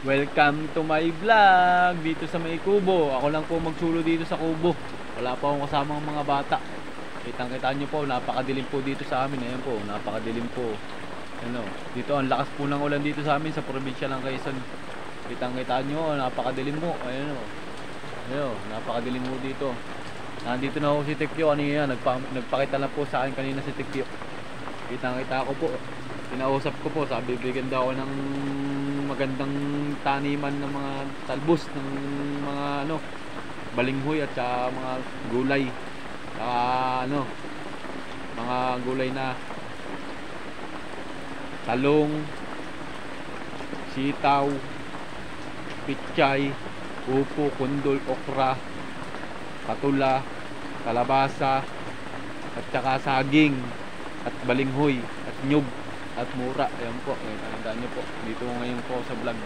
Welcome to my vlog dito sa may kubo. Ako lang po magsulo dito sa kubo. Wala pa akong kasamang mga bata. Kitang-kita nyo po, napakadilim po dito sa amin. Ayan po, napakadilim po. Ano, dito ang lakas po ng ulan dito sa amin sa probinsya ng Quezon. Kitang-kita nyo, napakadilim po. Ayan o. Ayan, napakadilim po dito. Nandito na ako si Tekyo. Ano yan, nagpakita lang po sa akin kanina si Tekyo. Kitang-kita ko po. Pinausap ko po, sabi bigyan daw ako ng magandang taniman ng mga talbos ng mga ano balinghoy at saka mga gulay, saka ano mga gulay na talong, sitaw, pichay, upo, kundol, okra, patula, kalabasa at saka saging at balinghoy at nyug at mura. Ayan po, tandaan nyo po, dito ngayon po sa vlog.